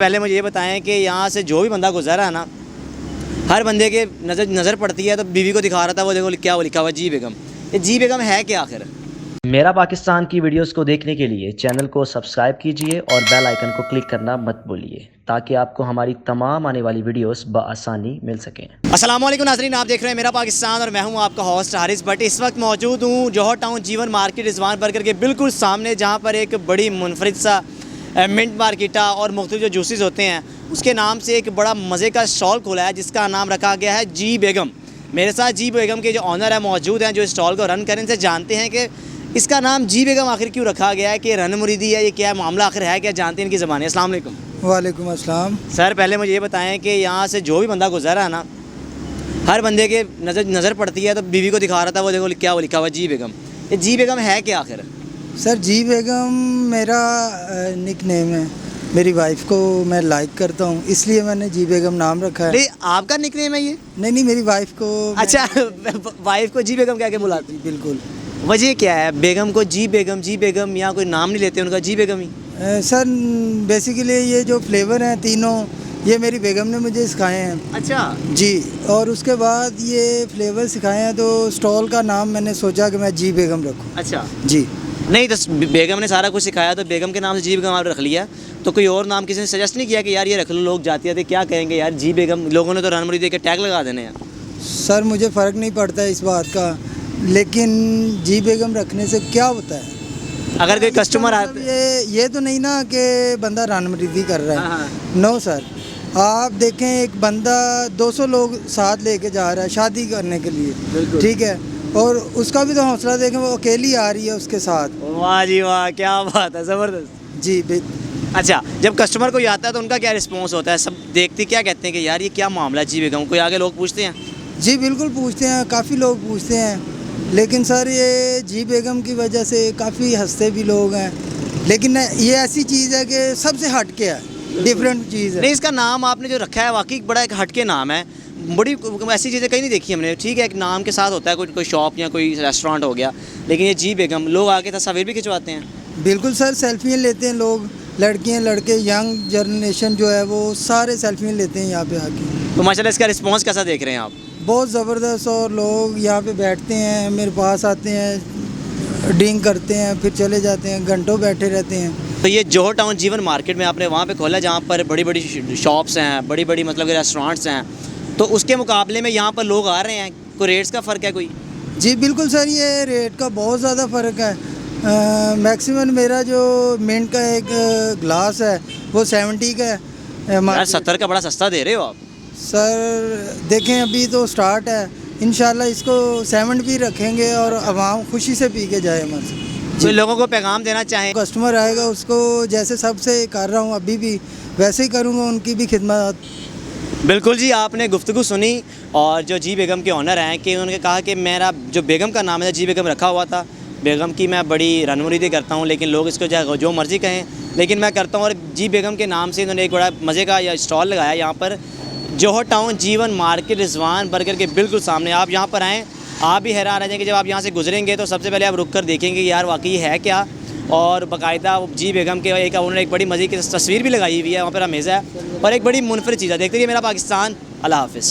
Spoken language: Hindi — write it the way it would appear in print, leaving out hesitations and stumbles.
पहले मुझे ये बताएं कि यहाँ से जो भी बंदा गुजरा है ना, हर बंदे के नज़र पड़ती है तो बीवी को दिखा रहा था, वो देखो क्या वो लिखा हुआ जी बेगम। ये जी बेगम है क्या आखिर? मेरा पाकिस्तान की वीडियोस को देखने के लिए चैनल को सब्सक्राइब कीजिए और बेल आइकन को क्लिक करना मत भूलिए ताकि आपको हमारी तमाम आने वाली वीडियोस बआसानी मिल सकें। अस्सलाम वालेकुम नाज़रीन, आप देख रहे हैं मेरा पाकिस्तान और मैं हूं आपका होस्ट हारिस भट्ट। इस वक्त मौजूद हूं जौहर टाउन जीवन मार्केट रिजवान बर्गर के बिल्कुल सामने, जहां पर एक बड़ी मुनफरिद सा मिंट मार्केटा और मुख्तलिफ जो जूसेस होते हैं उसके नाम से एक बड़ा मज़े का स्टॉल खोला है जिसका नाम रखा गया है जी बेगम। मेरे साथ जी बेगम के जो ऑनर है मौजूद हैं, जो स्टॉल को रन करें, इनसे जानते हैं कि इसका नाम जी बेगम आखिर क्यों रखा गया है, कि रन मुरीदी है, ये क्या मामला आखिर है, क्या जानते हैं इनकी ज़बान। अस्सलाम वालेकुम। वालेकुम अस्सलाम। सर पहले मुझे ये बताएं कि यहाँ से जो भी बंदा गुजरा है ना, हर बंदे के नज़र पड़ती है तो बीवी को दिखा रहा था, वो देखो क्या वो लिखा हुआ जी बेगम। ये जी बेगम है क्या आखिर? सर जी बेगम मेरा निक नेम है, मेरी वाइफ को मैं लाइक करता हूँ इसलिए मैंने जी बेगम नाम रखा है। नहीं, आपका निकनेम है ये? नहीं, मेरी वाइफ को अच्छा, वाइफ को जी बेगम कह के बुलाते हैं? बिल्कुल। वजह क्या है बेगम को जी बेगम, या कोई नाम नहीं लेते उनका, जी बेगम ही? सर बेसिकली ये जो फ्लेवर हैं तीनों, ये मेरी बेगम ने मुझे सिखाए हैं। अच्छा जी, और उसके बाद ये फ्लेवर सिखाए हैं तो स्टॉल का नाम मैंने सोचा कि मैं जी बेगम रखूँ। अच्छा। जी नहीं तो बेगम ने सारा कुछ सिखाया तो बेगम के नाम से जी बेगम आप रख लिया, तो कोई और नाम किसी ने सजेस्ट नहीं किया कि यार ये रख लो? लोग जाते थे क्या कहेंगे यार जी बेगम, लोगों ने तो रनमुरी दे के टैग लगा देने हैं। सर मुझे फ़र्क नहीं पड़ता इस बात का, लेकिन जी बेगम रखने से क्या होता है? अगर कोई कस्टमर मतलब आते ये तो नहीं ना कि बंदा रनमरीदी कर रहा है। हाँ। नो सर, आप देखें एक बंदा 200 लोग साथ लेके जा रहा है शादी करने के लिए, बिल्कुल। ठीक है, और उसका भी तो हौसला देखें, वो अकेली आ रही है उसके साथ। वाह जी वाह, क्या बात है, ज़बरदस्त। जी अच्छा, जब कस्टमर कोई आता है तो उनका क्या रिस्पॉन्स होता है? सब देखते क्या कहते हैं कि यार ये क्या मामला है जी बेगम? कोई आगे लोग पूछते हैं? जी बिल्कुल पूछते हैं, काफ़ी लोग पूछते हैं, लेकिन सर ये जी बेगम की वजह से काफ़ी हंसते भी लोग हैं, लेकिन ये ऐसी चीज़ है कि सबसे हट के है, डिफरेंट चीज़ है। नहीं, इसका नाम आपने जो रखा है वाकई बड़ा एक हटके नाम है, बड़ी ऐसी चीज़ें कहीं नहीं देखी हमने। ठीक है, एक नाम के साथ होता है कोई शॉप या कोई रेस्टोरेंट हो गया, लेकिन ये जी बेगम, लोग आके तस्वीर भी खिंचवाते हैं। बिल्कुल सर, सेल्फियाँ लेते हैं लोग, लड़कियाँ लड़के, यंग जनरेशन जो है वो सारे सेल्फियाँ लेते हैं यहाँ पे आके। तो माशाल्लाह इसका रिस्पॉन्स कैसा देख रहे हैं आप? बहुत ज़बरदस्त, और लोग यहाँ पे बैठते हैं, मेरे पास आते हैं, ड्रिंक करते हैं, फिर चले जाते हैं, घंटों बैठे रहते हैं। तो ये जौहर टाउन जीवन मार्केट में आपने वहाँ पे खोला जहाँ पर बड़ी बड़ी शॉप्स हैं, बड़ी बड़ी मतलब कि रेस्टोरेंट्स हैं, तो उसके मुकाबले में यहाँ पर लोग आ रहे हैं, कोई रेट्स का फ़र्क है कोई? जी बिल्कुल सर, ये रेट का बहुत ज़्यादा फ़र्क है। मैक्सिमम मेरा जो मिंट का एक ग्लास है वो 70 का है। यार 70 का बड़ा सस्ता दे रहे हो आप। सर देखें अभी तो स्टार्ट है, इंशाल्लाह इसको 70 भी रखेंगे और आवाम खुशी से पी के जाए हमारे से। तो लोगों को पैगाम देना चाहें? कस्टमर आएगा उसको जैसे सबसे कर रहा हूँ अभी भी वैसे ही करूँगा, उनकी भी खिदमत। बिल्कुल जी, आपने गुफ्तगू सुनी और जो जी बेगम के ऑनर हैं कि उन्होंने कहा कि मेरा जो बेगम का नाम है जी बेगम रखा हुआ था, बेगम की मैं बड़ी रनमुरीदी करता हूँ, लेकिन लोग इसको जो मर्ज़ी कहें लेकिन मैं करता हूँ। और जी बेगम के नाम से इन्होंने एक बड़ा मज़े का या स्टॉल लगाया यहाँ पर जौहर टाउन जीवन मार्केट रिजवान बर्गर के बिल्कुल सामने। आप यहाँ पर आएँ, आप भी हैरान रह जाएंगे जब आप यहाँ से गुजरेंगे तो सबसे पहले आप रुक कर देखेंगे यार वाकई है क्या, और बाकायदा जी बेगम के उन्होंने एक बड़ी मज़े की तस्वीर भी लगाई हुई है वहाँ पर, हमेशा है और एक बड़ी मुनफरिद चीज़ है। देखते रहिए मेरा पाकिस्तान। अल्लाह हाफ़िज़।